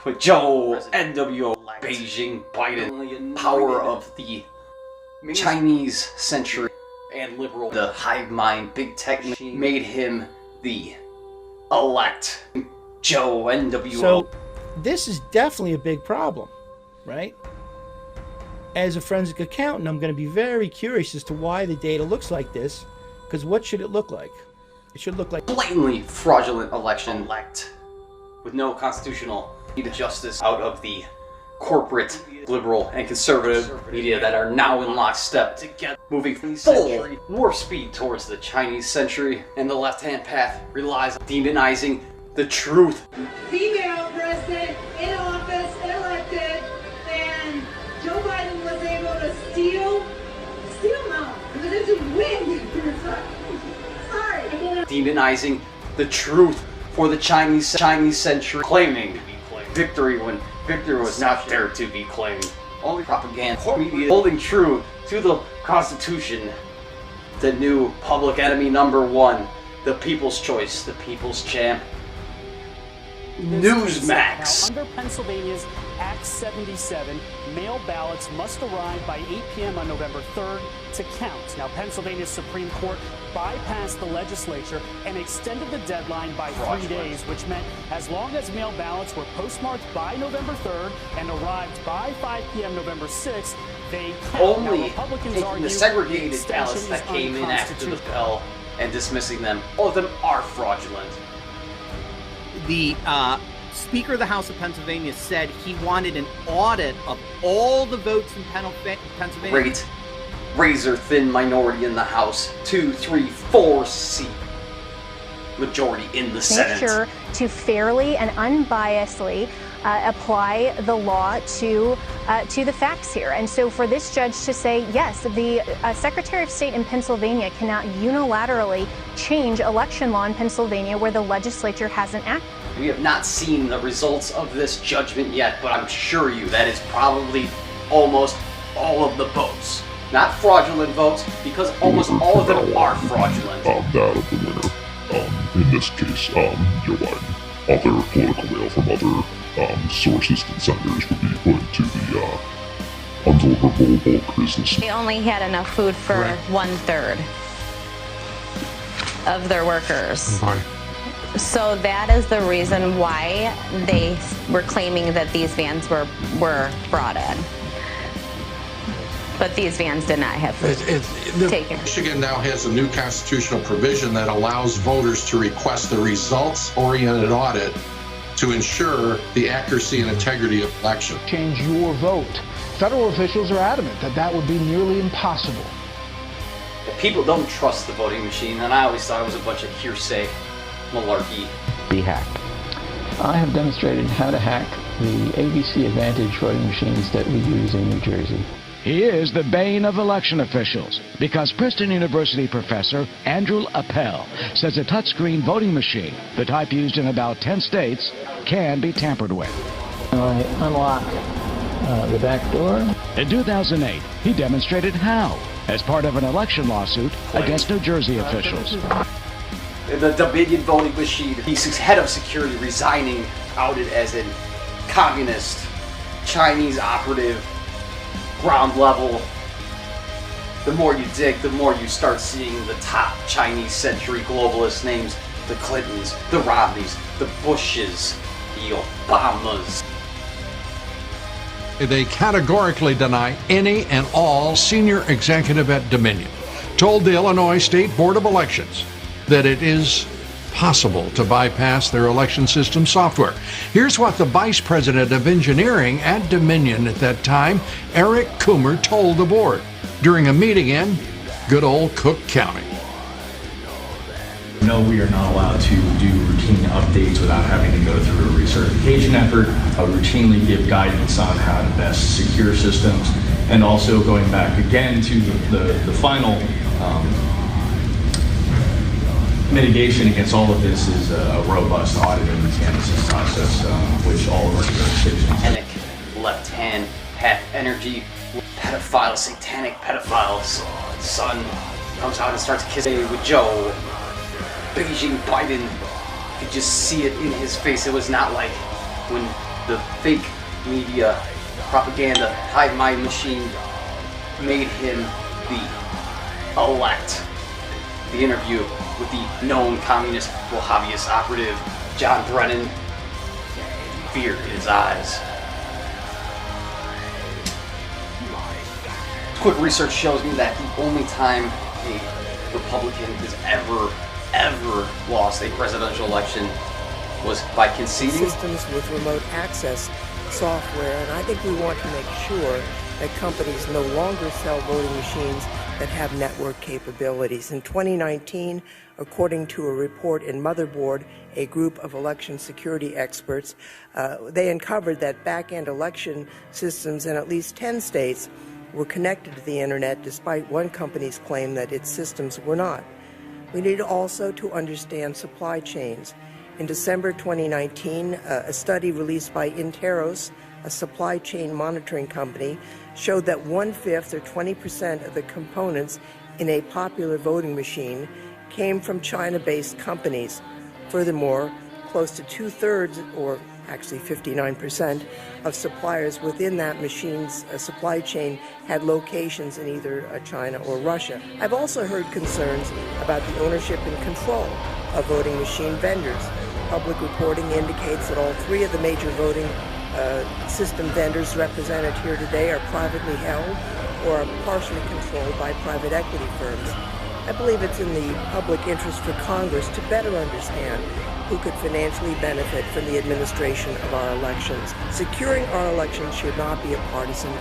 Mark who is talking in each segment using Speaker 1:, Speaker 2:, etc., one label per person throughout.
Speaker 1: with Joe NWO Beijing Biden, power of the Chinese century and liberal, the hive mind, big tech machine made him the elect Joe NWO.
Speaker 2: So this is definitely a big problem, right? As a forensic accountant, I'm going to be very curious as to why the data looks like this, because what should it look like? It should look like
Speaker 1: blatantly fraudulent election elect with no constitutional justice out of the corporate, liberal, and conservative media that are now in lockstep, moving full warp speed towards the Chinese century, and the left-hand path relies on demonizing the truth.
Speaker 3: Female president in office, elected, and Joe Biden was able to steal no, because it's a win. Sorry.
Speaker 1: Demonizing the truth for the Chinese century, claiming victory when victory was not there to be claimed. Only propaganda, media holding true to the Constitution. The new public enemy number one, the people's choice, the people's champ. Newsmax.
Speaker 4: Now, under Pennsylvania's Act 77, mail ballots must arrive by 8 p.m. on November 3rd to count. Now, Pennsylvania's Supreme Court bypassed the legislature and extended the deadline by 3 days, which meant as long as mail ballots were postmarked by November 3rd and arrived by 5 p.m. November 6th, they count.
Speaker 1: Only
Speaker 4: now, Republicans
Speaker 1: taking
Speaker 4: argue
Speaker 1: the segregated ballots that came in after the bill and dismissing them. All of them are fraudulent.
Speaker 5: The Speaker of the House of Pennsylvania said he wanted an audit of all the votes in Pennsylvania.
Speaker 1: Great. Razor thin minority in the House, 2, 3, 4 seat majority in the Senate.
Speaker 6: Make sure to fairly and unbiasedly apply the law to the facts here. And so for this judge to say, yes, the Secretary of State in Pennsylvania cannot unilaterally change election law in Pennsylvania where the legislature hasn't acted.
Speaker 1: We have not seen the results of this judgment yet, but I'm sure you that is probably almost all of the votes. Not fraudulent votes, because almost all of them are fraudulent.
Speaker 7: That of the winner. In this case, Joe Biden. Other political mail from other sources and senators would be put to the undeliverable bulk business.
Speaker 8: They only had enough food for 1/3 of their workers.
Speaker 7: Right.
Speaker 8: So that is the reason why they were claiming that these vans were brought in. But these vans did not have food taken.
Speaker 9: Michigan now has a new constitutional provision that allows voters to request a results-oriented audit to ensure the accuracy and integrity of election.
Speaker 10: Change your vote. Federal officials are adamant that that would be nearly impossible.
Speaker 1: If people don't trust the voting machine, and I always thought it was a bunch of hearsay malarkey.
Speaker 11: Be hacked. I have demonstrated how to hack the ABC Advantage voting machines that we use in New Jersey.
Speaker 12: He is the bane of election officials because Princeton University professor Andrew Appel says a touchscreen voting machine, the type used in about 10 states, can be tampered with.
Speaker 11: I unlock the back door.
Speaker 12: In 2008, he demonstrated how as part of an election lawsuit against New Jersey officials.
Speaker 1: The Dominion voting machine, he's head of security, resigning, outed as a communist, Chinese operative, ground level. The more you dig, the more you start seeing the top Chinese century globalist names. The Clintons, the Romneys, the Bushes, the Obamas.
Speaker 9: They categorically deny any and all senior executive at Dominion told the Illinois State Board of Elections that it is possible to bypass their election system software. Here's what the Vice President of Engineering at Dominion at that time, Eric Coomer, told the board during a meeting in good old Cook County.
Speaker 13: No, we are not allowed to do routine updates without having to go through a recertification effort. I would routinely give guidance on how to best secure systems, and also going back again to the final mitigation against all of this is a robust auditing and canvassing process, which all of our jurisdictions.
Speaker 1: Left hand, half energy, pedophile, satanic pedophiles. Son comes out and starts kissing with Joe. Beijing Biden, you could just see it in his face. It was not like when the fake media propaganda hive mind machine made him the elect. The interview with the known communist Wahhabist operative John Brennan, fear in his eyes. Quick research shows me that the only time a Republican has ever lost a presidential election was by conceding.
Speaker 14: Systems with remote access software, and I think we want to make sure that companies no longer sell voting machines that have network capabilities. In 2019, according to a report in Motherboard, a group of election security experts, they uncovered that back-end election systems in at least 10 states were connected to the internet, despite one company's claim that its systems were not. We need also to understand supply chains. In December 2019, a study released by Interos, a supply chain monitoring company, showed that 1/5 or 20% of the components in a popular voting machine came from China-based companies. Furthermore, close to 2/3, or actually 59%, of suppliers within that machine's supply chain had locations in either China or Russia. I've also heard concerns about the ownership and control of voting machine vendors. Public reporting indicates that all 3 of the major voting system vendors represented here today are privately held or are partially controlled by private equity firms. I believe it's in the public interest for Congress to better understand who could financially benefit from the administration of our elections. Securing our elections should not be a partisan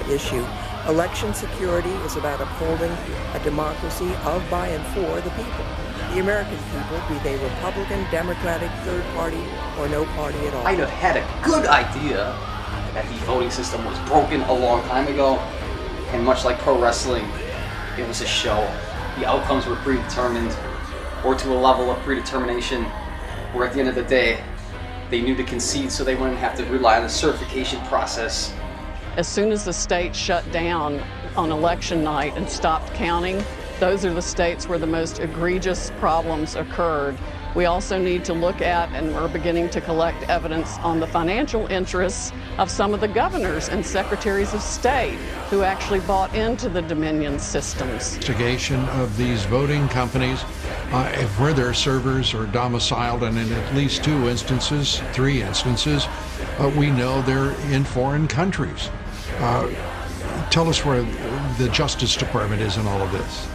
Speaker 14: issue. Election security is about upholding a democracy of, by, and for the people. The American people, be they Republican, Democratic, third party, or no party at all.
Speaker 1: I'd have had a good idea that the voting system was broken a long time ago, and much like pro wrestling, it was a show. The outcomes were predetermined, or to a level of predetermination, where at the end of the day, they knew to concede so they wouldn't have to rely on the certification process.
Speaker 15: As soon as the state shut down on election night and stopped counting, those are the states where the most egregious problems occurred. We also need to look at, and we're beginning to collect evidence on the financial interests of some of the governors and secretaries of state who actually bought into the Dominion systems.
Speaker 9: Investigation of these voting companies, where their servers are domiciled, and in at least 2 instances, 3 instances, we know they're in foreign countries. Tell us where the Justice Department is in all of this.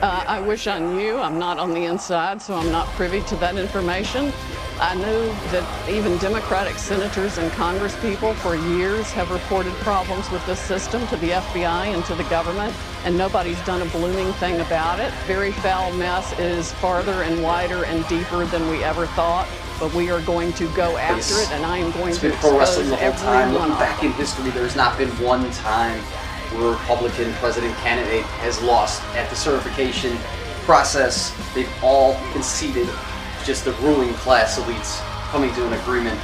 Speaker 15: I wish I knew. I'm not on the inside, so I'm not privy to that information. I know that even Democratic senators and congresspeople for years have reported problems with this system to the FBI and to the government, and nobody's done a blooming thing about it. Very foul mess is farther and wider and deeper than we ever thought, but we are going to go after it, and I am going to expose every one of
Speaker 1: Back in history, there's not been one time where a Republican president candidate has lost at the certification process. They've all conceded, just the ruling class elites coming to an agreement.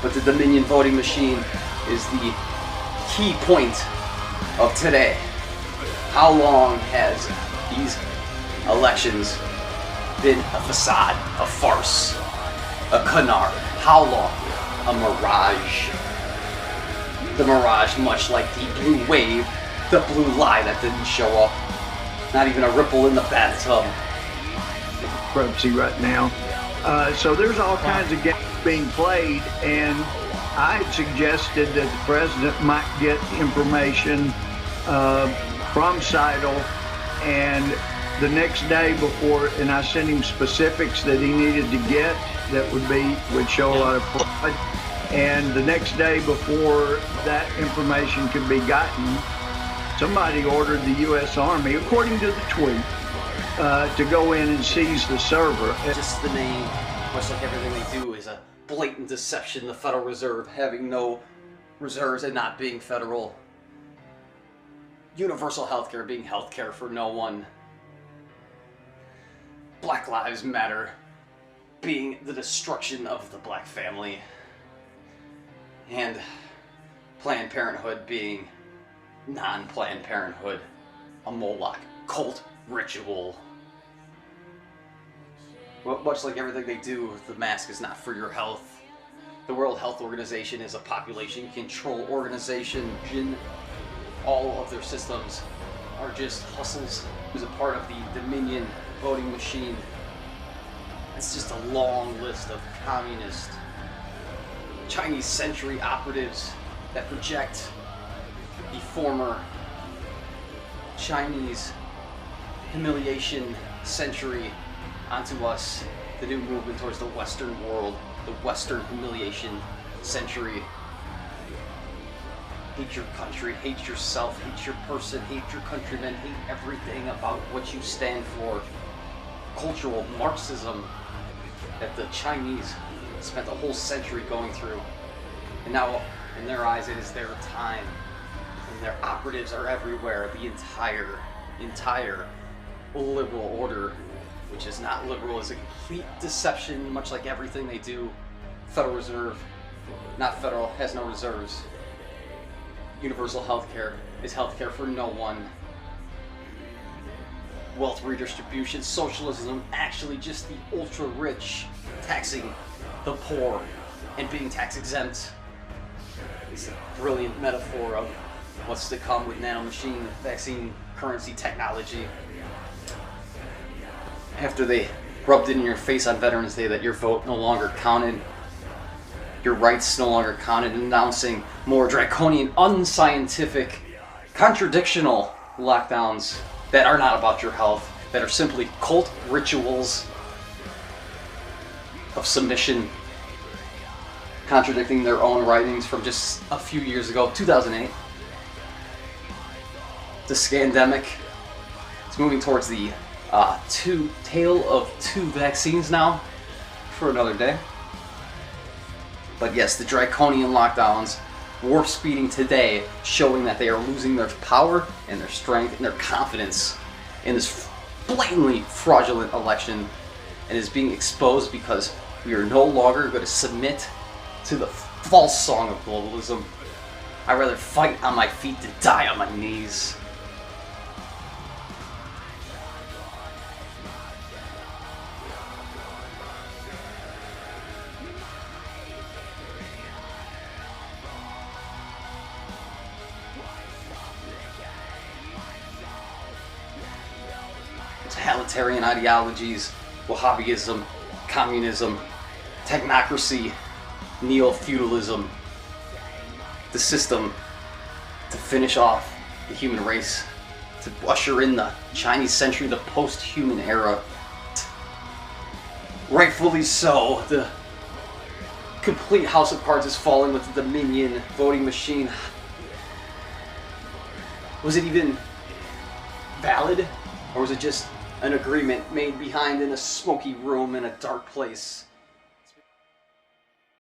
Speaker 1: But the Dominion voting machine is the key point of today. How long has these elections been a facade, a farce, a canard? How long? A mirage. The mirage, much like the blue wave, the blue lie that didn't show up. Not even a ripple in the bathtub.
Speaker 16: Bankruptcy right now. So there's all kinds of games being played, and I had suggested that the president might get information from Seidel, and the next day before, and I sent him specifics that he needed to get that would show a lot of fraud. And the next day before that information could be gotten, somebody ordered the U.S. Army, according to the tweet, to go in and seize the server.
Speaker 1: Just the name, much like everything they do, is a blatant deception. The Federal Reserve having no reserves and not being federal. Universal healthcare being healthcare for no one. Black Lives Matter being the destruction of the black family. And Planned Parenthood being non-Planned Parenthood, a Moloch cult ritual. Much like everything they do, the mask is not for your health. The World Health Organization is a population control organization. All of their systems are just hustles. Who's a part of the Dominion voting machine. It's just a long list of communist Chinese century operatives that project the former Chinese humiliation century onto us, the new movement towards the Western world, the Western humiliation century. Hate your country, hate yourself, hate your person, hate your countrymen, hate everything about what you stand for. Cultural Marxism that the Chinese spent a whole century going through. And now, in their eyes, it is their time. And their operatives are everywhere. The entire liberal order, which is not liberal, is a complete deception, much like everything they do. Federal Reserve, not federal, has no reserves. Universal healthcare is healthcare for no one. Wealth redistribution, socialism, actually just the ultra rich taxing the poor and being tax exempt. It's a brilliant metaphor of what's to come with nanomachine, vaccine, currency, technology. After they rubbed it in your face on Veterans Day that your vote no longer counted, your rights no longer counted, announcing more draconian, unscientific, contradictional lockdowns that are not about your health, that are simply cult rituals of submission, contradicting their own writings from just a few years ago, 2008. The scandemic. It's moving towards the tale of two vaccines now for another day. But yes, the draconian lockdowns, warp speeding today, showing that they are losing their power and their strength and their confidence in this blatantly fraudulent election, and is being exposed because we are no longer going to submit to the false song of globalism. I'd rather fight on my feet than die on my knees. Totalitarian ideologies, Wahhabism, communism, technocracy, neo-feudalism, the system to finish off the human race, to usher in the Chinese century, the post-human era. Rightfully so, the complete house of cards is falling with the Dominion voting machine. Was it even valid? Or was it just an agreement made behind in a smoky room in a dark place?